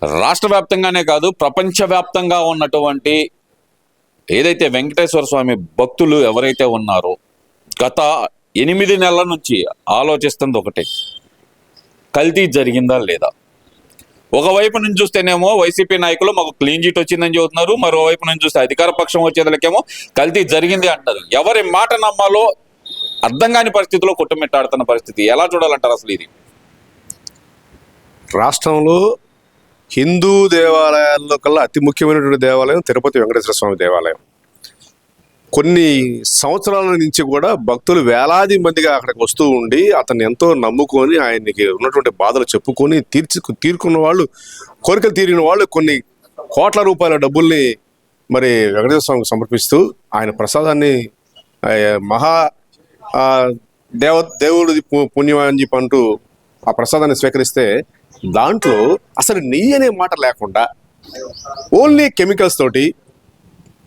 రాష్ట్ర వ్యాప్తంగానే కాదు, ప్రపంచవ్యాప్తంగా ఉన్నటువంటి ఏదైతే వెంకటేశ్వర స్వామి భక్తులు ఎవరైతే ఉన్నారో గత 8 నెలల నుంచి ఆలోచిస్తుంది ఒకటే, కల్తీ జరిగిందా లేదా. ఒకవైపు నుంచి చూస్తేనేమో వైసీపీ నాయకులు మాకు క్లీన్ చిట్ వచ్చిందని చెబుతున్నారు, మరోవైపు నుంచి చూస్తే అధికార పక్షం వచ్చేదలకేమో కల్తీ జరిగింది అంటారు. ఎవరి మాట నమ్మాలో అర్థం కాని పరిస్థితిలో కొట్టుమిట్టాడుతున్న పరిస్థితి. ఎలా చూడాలంటారు అసలు ఇది? రాష్ట్రంలో హిందూ దేవాలయాల్లో కల్లా అతి ముఖ్యమైనటువంటి దేవాలయం తిరుపతి వెంకటేశ్వర స్వామి దేవాలయం. కొన్ని సంవత్సరాల నుంచి కూడా భక్తులు వేలాది మందిగా అక్కడికి వస్తూ ఉండి అతన్ని ఎంతో నమ్ముకొని ఆయనకి ఉన్నటువంటి బాధలు చెప్పుకొని తీర్చుకున్న వాళ్ళు, కోరికలు తీరిన వాళ్ళు కొన్ని కోట్ల రూపాయల డబ్బుల్ని మరి వెంకటేశ్వర స్వామికి సమర్పిస్తూ ఆయన ప్రసాదాన్ని మహా దేవుడి పుణ్యం అని చెప్పి అంటూ ఆ ప్రసాదాన్ని స్వీకరిస్తే దాంట్లో అసలు నెయ్యి అనే మాట లేకుండా ఓన్లీ కెమికల్స్ తోటి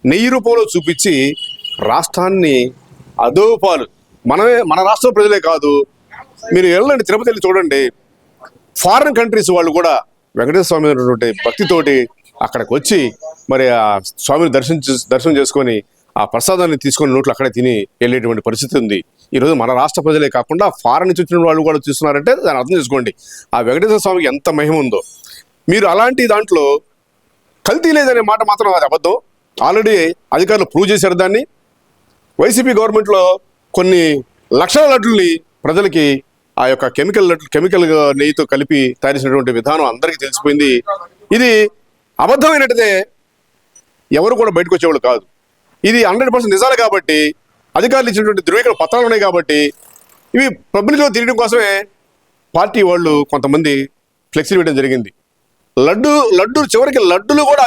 నెయ్యి రూపంలో చూపించి రాష్ట్రాన్ని అదోపాలు మన రాష్ట్ర ప్రజలే కాదు, మీరు వెళ్ళండి తిరుపతి వెళ్ళి చూడండి, ఫారిన్ కంట్రీస్ వాళ్ళు కూడా వెంకటేశ్వర స్వామి అయినటువంటి భక్తితోటి అక్కడికి వచ్చి మరి ఆ స్వామిని దర్శనం చేసుకొని ఆ ప్రసాదాన్ని తీసుకొని నోట్లు అక్కడే తిని వెళ్ళేటువంటి పరిస్థితి ఉంది. ఈరోజు మన రాష్ట్ర ప్రజలే కాకుండా ఫారెన్ నుంచి వచ్చిన వాళ్ళు కూడా చూస్తున్నారంటే దాన్ని అర్థం చేసుకోండి ఆ వెంకటేశ్వర స్వామికి ఎంత మహిమ ఉందో. మీరు అలాంటి దాంట్లో కల్తీ లేదనే మాట మాత్రం అది అబద్ధం. ఆల్రెడీ అధికారులు ప్రూవ్ చేశారు దాన్ని. వైసీపీ గవర్నమెంట్లో కొన్ని లక్షల లడ్డుల్ని ప్రజలకి ఆ యొక్క కెమికల్ నెయ్యితో కలిపి తయారు చేసినటువంటి విధానం అందరికీ తెలిసిపోయింది. ఇది అబద్ధమైనట్టుదే ఎవరు కూడా బయటకు వచ్చేవాళ్ళు కాదు. ఇది 100% నిజాలు కాబట్టి, అధికారులు ఇచ్చినటువంటి ధృవీకరణ పత్రాలు ఉన్నాయి కాబట్టి ఇవి పబ్లిక్లో తిరగడం కోసమే పార్టీ వాళ్ళు కొంతమంది ఫ్లెక్సీలు వేయడం జరిగింది. లడ్డు చివరికి లడ్డులు కూడా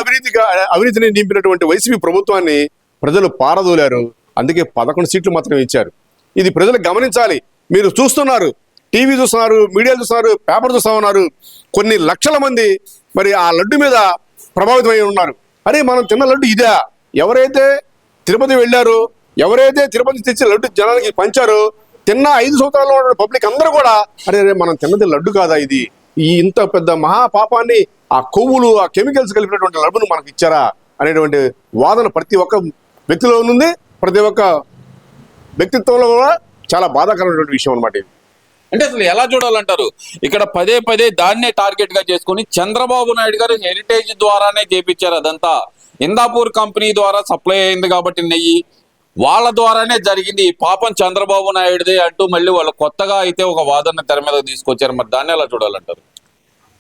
అవినీతిని నింపినటువంటి వైసీపీ ప్రభుత్వాన్ని ప్రజలు పారదోలారు. అందుకే 11 సీట్లు మాత్రమే ఇచ్చారు. ఇది ప్రజలు గమనించాలి. మీరు చూస్తున్నారు, టీవీ చూస్తున్నారు, మీడియా చూస్తున్నారు, పేపర్ చూస్తూ ఉన్నారు. కొన్ని లక్షల మంది మరి ఆ లడ్డు మీద ప్రభావితమై ఉన్నారు. అరే మనం తిన్న లడ్డు ఇదే. ఎవరైతే తిరుపతి వెళ్ళారో, ఎవరైతే తిరుపతి తెచ్చి లడ్డు జనానికి పంచారో, తిన్న 5 సంవత్సరాల్లో ఉన్న పబ్లిక్ అందరూ కూడా అరే మనం తిన్నది లడ్డు కాదా, ఇది ఈ ఇంత పెద్ద మహాపాపాన్ని ఆ కొవ్వులు ఆ కెమికల్స్ కలిపినటువంటి లడ్డును మనకు ఇచ్చారా అనేటువంటి వాదన ప్రతి ఒక్క వ్యక్తిలో ఉంది. ప్రతి ఒక్క వ్యక్తిత్వంలో కూడా చాలా బాధాకరమైనటువంటి విషయం అనమాట ఇది. అంటే అసలు ఎలా చూడాలంటారు? ఇక్కడ పదే పదే దాన్నే టార్గెట్ గా చేసుకుని చంద్రబాబు నాయుడు గారు హెరిటేజ్ ద్వారానే చేపించారు. అదంతా ఇందాపూర్ కంపెనీ ద్వారా సప్లై అయింది కాబట్టి నెయ్యి వాళ్ళ ద్వారానే జరిగింది, పాపం చంద్రబాబు నాయుడుదే అంటూ మళ్ళీ వాళ్ళు కొత్తగా అయితే ఒక వాదన తెర మీద తీసుకొచ్చారు. మరి దాన్ని ఎలా చూడాలంటారు?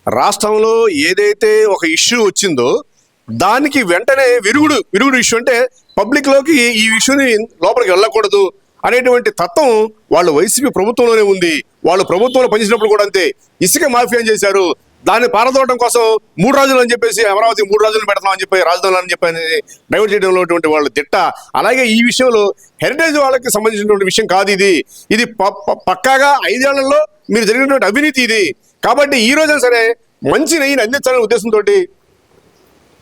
రాష్ట్రంలో ఏదైతే ఒక ఇష్యూ వచ్చిందో దానికి వెంటనే విరుగుడు ఇష్యూ అంటే పబ్లిక్ లోకి ఈ ఇష్యూని లోపలికి వెళ్ళకూడదు అనేటువంటి తత్వం వాళ్ళు వైసీపీ ప్రభుత్వంలోనే ఉంది. వాళ్ళు ప్రభుత్వంలో పనిచేసినప్పుడు కూడా అంతే ఇసుక మాఫియా చేశారు. దాన్ని పారదోవడం కోసం 3 రాజులు అని చెప్పేసి అమరావతి 3 రాజులు పెడతాం అని చెప్పి రాజధానులు అని చెప్పి డైవర్ట్ చేయడంలో వాళ్ళు దిట్ట. అలాగే ఈ విషయంలో హెరిటేజ్ వాళ్ళకి సంబంధించినటువంటి విషయం కాదు ఇది. ఇది పక్కాగా 5 ఏళ్లలో మీరు జరిగినటువంటి అవినీతి ఇది. కాబట్టి ఈ రోజు సరే మంచి నెయ్యిని అందించాలనే ఉద్దేశంతో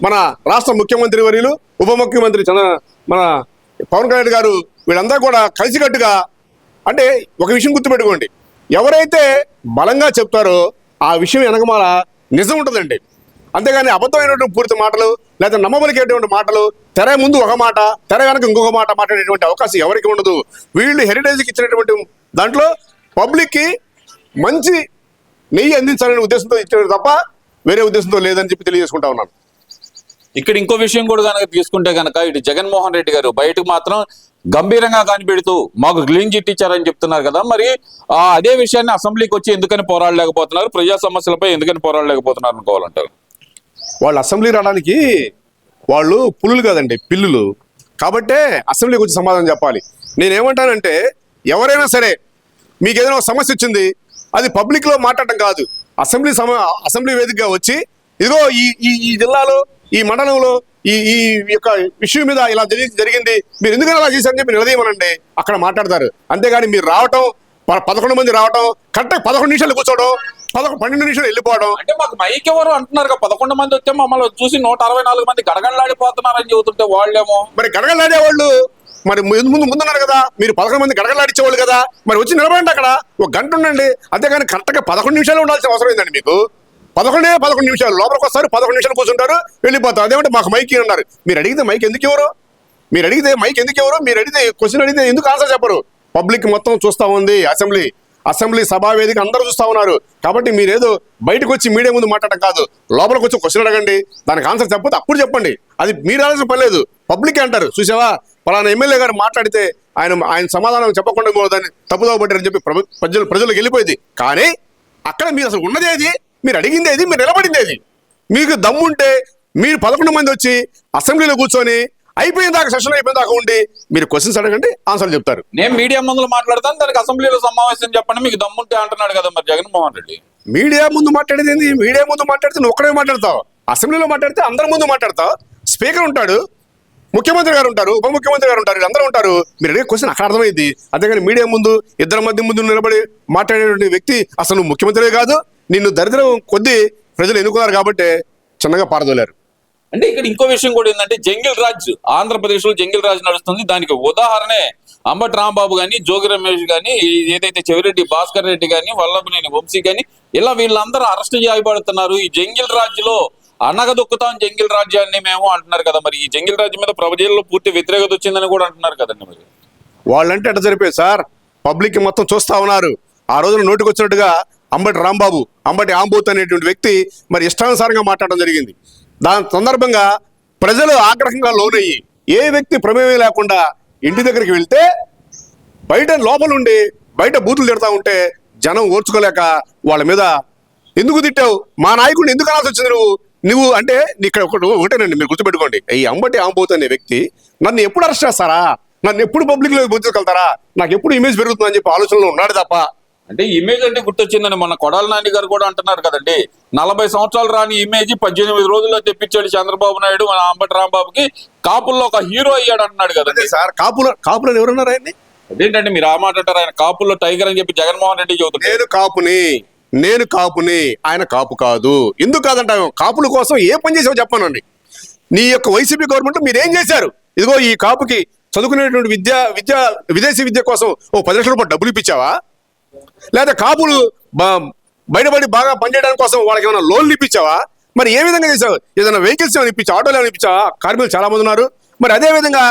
మన రాష్ట్ర ముఖ్యమంత్రి వర్యులు, ఉప ముఖ్యమంత్రి మన పవన్ కళ్యాణ్ గారు వీళ్ళందరూ కూడా కలిసికట్టుగా, అంటే ఒక విషయం గుర్తుపెట్టుకోండి, ఎవరైతే బలంగా చెప్తారో ఆ విషయం వెనకమాల నిజం ఉంటుందండి. అంతేగాని అబద్ధమైనటువంటి పూర్తి మాటలు లేదా నమ్మబలికేటువంటి మాటలు, తెర ముందు ఒక మాట తెర వెనక ఇంకొక మాట మాట్లాడేటువంటి అవకాశం ఎవరికి ఉండదు. వీళ్ళు హెరిటేజ్కి ఇచ్చినటువంటి దాంట్లో పబ్లిక్కి మంచి నెయ్యి అందించాలనే ఉద్దేశంతో ఇచ్చారు తప్ప వేరే ఉద్దేశంతో లేదని చెప్పి తెలియజేసుకుంటా ఉన్నాను. ఇక్కడ ఇంకో విషయం కూడా కనుక తీసుకుంటే కనుక ఇటు జగన్మోహన్ రెడ్డి గారు బయటకు మాత్రం గంభీరంగా కనిపెడుతూ మాకు క్లీన్ చిట్ ఇచ్చారని చెప్తున్నారు కదా, మరి అదే విషయాన్ని అసెంబ్లీకి వచ్చి ఎందుకని పోరాడలేకపోతున్నారు, ప్రజా సమస్యలపై ఎందుకని పోరాడలేకపోతున్నారు అనుకోవాలంటారు? వాళ్ళు అసెంబ్లీ రావడానికి వాళ్ళు పులులు కాదండి, పిల్లులు. కాబట్టే అసెంబ్లీకి వచ్చి సమాధానం చెప్పాలి. నేనేమంటానంటే ఎవరైనా సరే మీకు ఏదైనా ఒక సమస్య వచ్చింది, అది పబ్లిక్లో మాట్లాడటం కాదు, అసెంబ్లీ వేదికగా వచ్చి ఇదిగో ఈ జిల్లాలో ఈ మండలంలో ఈ యొక్క ఇష్యూ మీద ఇలా జరిగింది, మీరు ఎందుకని అలా చేశారని చెప్పి నిలదీయమనండి, అక్కడ మాట్లాడతారు. అంతేగాని మీరు రావటం 11 మంది రావటం, కరెక్ట్గా 11 నిమిషాలు కూర్చోవడం, 12 నిమిషాలు వెళ్ళిపోవడం. అంటే మాకు మైక్ ఎవరు అంటున్నారు 11 మంది వచ్చే మమ్మల్ని చూసి 164 మంది గడగడలాడిపోతున్నారని చెబుతుంటే వాళ్ళేమో మరి గడగడలాడేవాళ్ళు మరి ముందున్నారు కదా, మీరు 11 మంది గడగడలాడిచ్చేవాళ్ళు కదా, మరి వచ్చి నిలబడండి అక్కడ 1 గంట ఉండండి. అంతేగాని కరెక్ట్గా 11 నిమిషాలు ఉండాల్సిన అవసరం ఏందండి మీకు? 11 నిమిషాలు లోపలికి వస్తారు, 11 నిమిషాలు కూర్చుంటారు, వెళ్ళిపోతారు. అదేమంటే మాకు మైక్ అన్నారు. మీరు అడిగితే మైక్ ఎందుకు ఎవరు? మీరు అడిగితే క్వశ్చన్ అడిగితే ఎందుకు ఆన్సర్ చెప్పరు? పబ్లిక్ మొత్తం చూస్తా ఉంది, అసెంబ్లీ సభా వేదిక అందరూ చూస్తా ఉన్నారు. కాబట్టి మీరేదో బయటకు వచ్చి మీడియా ముందు మాట్లాడటం కాదు, లోపలికి వచ్చి క్వశ్చన్ అడగండి, దానికి ఆన్సర్ చెప్పకపోతే అప్పుడు చెప్పండి. అది మీరు ఆలోచన పర్లేదు, పబ్లిక్ అంటారు చూసావా పలానా ఎమ్మెల్యే గారు మాట్లాడితే ఆయన సమాధానం చెప్పకుండా దాన్ని తప్పుదోవ పట్టారని చెప్పి ప్రజలకు వెళ్ళిపోయింది. కానీ అక్కడ మీరు అసలు ఉన్నది ఏది, మీరు అడిగింది ఏది, మీరు నిలబడింది ఏది? మీకు దమ్ముంటే మీరు 11 మంది వచ్చి అసెంబ్లీలో కూర్చొని అయిపోయిన దాకా సెషన్ అయిపోయిన దాకా ఉండి మీరు క్వశ్చన్స్ అడగండి, ఆన్సర్లు చెప్తారు. నేను మీడియా ముందు మాట్లాడతాను, దానికి అసెంబ్లీలో సమావేశం చెప్పండి మీకు దమ్ముంటే అంటున్నాడు కదా మరి జగన్మోహన్ రెడ్డి. మీడియా ముందు మాట్లాడేది ఏంది? మీడియా ముందు మాట్లాడితే నువ్వు ఒక్కడే మాట్లాడతావు, అసెంబ్లీలో మాట్లాడితే అందరి ముందు మాట్లాడతావు. స్పీకర్ ఉంటాడు, ముఖ్యమంత్రి గారు ఉంటారు, ఉప ముఖ్యమంత్రి గారు ఉంటారు, అందరూ ఉంటారు. మీరు అడిగే క్వశ్చన్ అక్కడ అర్థమైంది. అంతేగాని మీడియా ముందు ఇద్దరి మధ్య ముందు నిలబడి మాట్లాడేటువంటి వ్యక్తి అసలు నువ్వు ముఖ్యమంత్రివే కాదు. నిన్ను దరిద్రం కొద్దీ ప్రజలు ఎన్నుకున్నారు కాబట్టి చిన్నగా పారదోలారు. అంటే ఇక్కడ ఇంకో విషయం కూడా ఏంటంటే జంగిల్ రాజ్, ఆంధ్రప్రదేశ్ లో జంగిల్ రాజ్ నడుస్తుంది. దానికి ఉదాహరణే అంబటి రాంబాబు గాని, జోగి రమేష్ గాని, ఏదైతే చెవిరెడ్డి భాస్కర్ రెడ్డి గాని, వల్లభనేని వంశీ గాని, ఇలా వీళ్ళందరూ అరెస్ట్ చేయబడుతున్నారు. ఈ జంగిల్ రాజ్ లో అనగదొక్కుతాం జంగిల్ రాజ్యాన్ని మేము అంటున్నారు కదా. మరి ఈ జంగిల్ రాజ్యం మీద ప్రజల్లో పూర్తి వ్యతిరేకత వచ్చిందని కూడా అంటున్నారు కదండి. మరి వాళ్ళంటే అట్లా జరిపోయి సార్, పబ్లిక్ మొత్తం చూస్తా ఉన్నారు. ఆ రోజున నోటికి వచ్చినట్టుగా అంబటి రాంబాబు, అంబటి ఆంబోత్ అనేటువంటి వ్యక్తి మరి ఇష్టానుసారంగా మాట్లాడడం జరిగింది. దాని సందర్భంగా ప్రజలు ఆగ్రహంగా లోనయ్యి ఏ వ్యక్తి ప్రమేయం లేకుండా ఇంటి దగ్గరికి వెళ్తే బయట లోపల ఉండి బయట బూతులు తిడతా ఉంటే జనం ఓర్చుకోలేక వాళ్ళ మీద ఎందుకు తిట్టావు, మా నాయకుడిని ఎందుకు అనాల్సి వచ్చింది నువ్వు అంటే ఇక్కడ ఒకటేనండి, మీరు గుర్తుపెట్టుకోండి. ఈ అంబటి ఆంబోత్ అనే వ్యక్తి నన్ను ఎప్పుడు అరెస్ట్ చేస్తారా, నన్ను ఎప్పుడు పబ్లిక్ లో బుద్ధికెళ్తారా, నాకు ఎప్పుడు ఇమేజ్ పెరుగుతుందని చెప్పి ఆలోచనలో ఉన్నాడు తప్ప. అంటే ఇమేజ్ అంటే గుర్తొచ్చిందని మొన్న కొడాల నాని గారు కూడా అంటున్నారు కదండి. 40 సంవత్సరాలు రాని ఇమేజ్ 18 రోజుల్లో తెప్పించాడు చంద్రబాబు నాయుడు మన అంబటి రాంబాబుకి, కాపుల్లో ఒక హీరో అయ్యాడు అంటున్నాడు కదండి. సార్ కాపులను ఎవరున్నారు ఆయన్ని? అదేంటంటే మీరు ఆ మాట అంటారు, ఆయన కాపుల్లో టైగర్ అని చెప్పి జగన్మోహన్ రెడ్డి చెబుతున్నారు. నేను కాపుని, ఆయన కాపు కాదు. ఎందుకు కాదంటావు? కాపుల కోసం ఏ పని చేసావు చెప్పానండి. నీ యొక్క వైసీపీ గవర్నమెంట్ మీరు ఏం చేశారు? ఇదిగో ఈ కాపుకి చదువుకునేటువంటి విదేశీ విద్య కోసం 10 లక్షల రూపాయలు డబ్బులు ఇప్పించావా? లేదా కాపులు బయటపడి బాగా పనిచేయడానికి కోసం వాళ్ళకి ఏమైనా లోన్లు ఇప్పించావా? మరి ఏ విధంగా చేసావు? ఏదైనా వెహికల్స్ ఏమైనా ఇప్పించావు, ఆటోలు ఏమైనా ఇప్పించావా? కార్మికులు చాలా మంది ఉన్నారు. మరి అదే విధంగా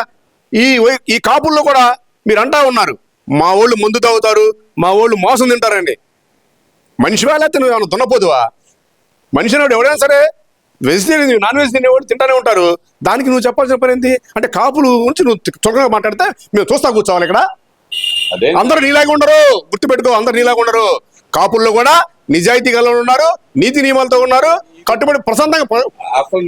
ఈ కాపుల్లో కూడా మీరు అంటా ఉన్నారు మా వాళ్ళు మందు తాగుతారు, మా వాళ్ళు మోసం తింటారండి. మనిషివా లేకపోతే నువ్వు ఏమైనా దున్నపోదువా? మనిషి అనేవాడు ఎవడైనా సరే వెజిటేరియన్ నాన్ వెజ్ తినేవాడు తింటానే ఉంటారు. దానికి నువ్వు చెప్పాల్సిన పని ఏంటి? అంటే కాపులు గురించి నువ్వు త్వరగా మాట్లాడితే మేము చూస్తా కూర్చోవాలి ఇక్కడ. అందరూ నీలాగా ఉండరు, గుర్తుపెట్టుకో, అందరు నీలాగా ఉండరు. కాపుల్లో కూడా నిజాయితీ గల ఉన్నారు, నీతి నియమాలతో ఉన్నారు, కట్టుబడి ప్రశాంతంగా. అసలు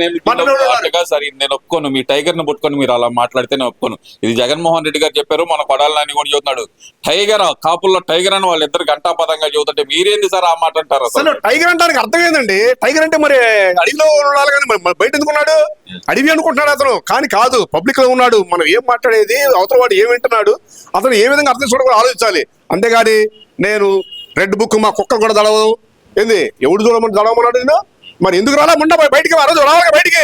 నేను ఒప్పుకోను, మీ టైగర్ ను పట్టుకొని మీరు అలా మాట్లాడితేనే ఒప్పుకోను. ఇది జగన్మోహన్ రెడ్డి గారు చెప్పారు, మన కొడాలి నాని కూడా చెబుతున్నాడు. టైగర్, కాపుల్లో టైగర్ అని వాళ్ళిద్దరు గంటాపదంగా చెబుతుంటే మీరేంది సార్ ఆ మాట అంటారు? అసలు టైగర్ అంటానికి అర్థం ఏందండి? టైగర్ అంటే మరి అడవిలో ఉండాలి కానీ మరి బయట ఎందుకున్నాడు? అడవి అనుకుంటున్నాడు అతను, కానీ కాదు, పబ్లిక్ లో ఉన్నాడు. మనం ఏం మాట్లాడేది, అవతల వాడు ఏం వింటున్నాడు, అతను ఏ విధంగా అర్థం చూడ కూడా ఆలోచించాలి. అంతేగాని నేను రెడ్ బుక్ మా కుక్క కూడా దడవదు ఏంది, ఎవడు చూడమని దడవమన్నాడు నేను? మరి ఎందుకు రాలా ముండ బయటికి? ఆ రోజు రావాలి బయటికి.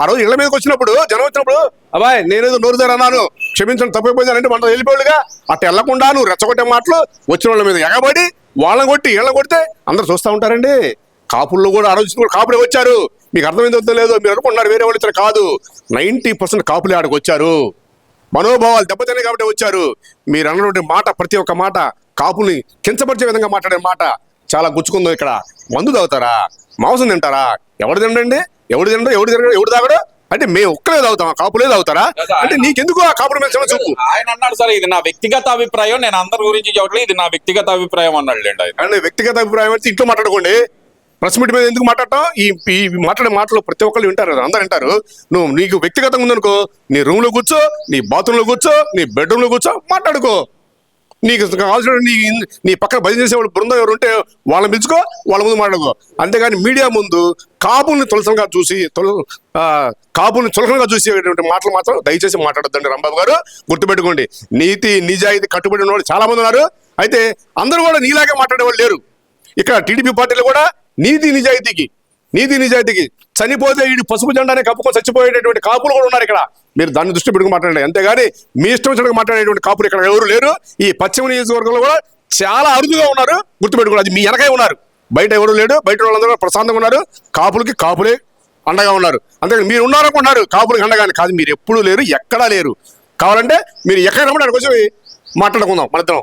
ఆ రోజు ఇళ్ల మీదకి వచ్చినప్పుడు జనం వచ్చినప్పుడు అబ్బాయి నేనేదో నోరుదారు అన్నాను, క్షమించండి తప్పిపోయిందంటే మన వెళ్ళిపోయాడుగా. అట్ట వెళ్లకుండా నువ్వు రెచ్చగొట్టే మాటలు వచ్చిన వాళ్ళ మీద ఎగబడి వాళ్ళని కొట్టి ఇళ్ళని కొడితే అందరు చూస్తూ ఉంటారండి. కాపుల్లో కూడా ఆ రోజు కూడా కాపులే వచ్చారు. మీకు అర్థమైందో లేదో మీరు అనుకుంటున్నారు వేరే వాళ్ళు వచ్చారు, కాదు. 90% కాపులే ఆడికి వచ్చారు. మనోభావాలు దెబ్బతినే కాబట్టి వచ్చారు. మీరు అన్నటువంటి మాట, ప్రతి ఒక్క మాట కాపుల్ని కించపరిచే విధంగా మాట్లాడే మాట చాలా గుచ్చుకుందో. ఇక్కడ మందు తాగుతారా, మాంసం తింటారా? ఎవడు తినండి, ఎవడు తాగడు అంటే మేము ఒక్కలే తాగుతాం, కాపులే తాగుతారా అంటే నీకెందుకు ఆ కాపుల మీద చూపు? ఆయన అన్నాడు సార్, ఇది నా వ్యక్తిగత అభిప్రాయం, నేను అందరి గురించి చెప్పట్లేదు, ఇది నా వ్యక్తిగత అభిప్రాయం అన్నాడు. అంటే వ్యక్తిగత అభిప్రాయం అయితే ఇంట్లో మాట్లాడుకోండి, ప్రెస్ మీట్ మీద ఎందుకు మాట్లాడటం? ఈ మాట్లాడే మాటలు ప్రతి ఒక్కళ్ళు వింటారు, అందరు వింటారు. నువ్వు నీకు వ్యక్తిగతంగా ఉందనుకో, నీ రూమ్ లో కూర్చో, నీ బాత్రూమ్ లో కూర్చో, నీ బెడ్రూమ్ లో కూర్చో, మాట్లాడుకో. నీకు కావాల్సిన నీ పక్కన భజన చేసేవాళ్ళు బృందం ఎవరు ఉంటే వాళ్ళని పిలుచుకో, వాళ్ళ ముందు మాట్లాడుకో. అంతేగాని మీడియా ముందు కాపుల్ని తులసంగా చూసి మాటలు మాత్రం దయచేసి మాట్లాడొద్దండి రాంబాబు గారు, గుర్తుపెట్టుకోండి. నీతి నిజాయితీ కట్టుబడి ఉన్న వాళ్ళు చాలా మంది ఉన్నారు. అయితే అందరూ కూడా నీలాగే మాట్లాడే వాళ్ళు లేరు. ఇక్కడ టీడీపీ పార్టీలు కూడా నీతి నిజాయితీకి చనిపోతే ఈ పసుపు జెండానే కప్పుకొని చచ్చిపోయేటటువంటి కాపులు కూడా ఉన్నారు ఇక్కడ. మీరు దాన్ని దృష్టి పెట్టుకుని మాట్లాడండి. అంతేగాని మీ ఇష్టం వచ్చినట్టు మాట్లాడేటువంటి కాపులు ఇక్కడ ఎవరు లేరు. ఈ పశ్చిమ నియోజకవర్గంలో కూడా చాలా అరుదుగా ఉన్నారు, గుర్తుపెట్టుకోండి. అది మీ వెనకే ఉన్నారు. బయట ఎవరు లేడు, బయట వాళ్ళందరూ ప్రశాంతంగా ఉన్నారు. కాపులకి కాపులే అండగా ఉన్నారు. అంతేకాని మీరు ఉన్నారనుకున్నారు కాపులకి అండగాని కాదు, మీరు ఎప్పుడూ లేరు, ఎక్కడా లేరు. కావాలంటే మీరు ఎక్కడ రమ్మని అక్కడికి వచ్చి మాట్లాడుకుందాం మన ఇద్దరం.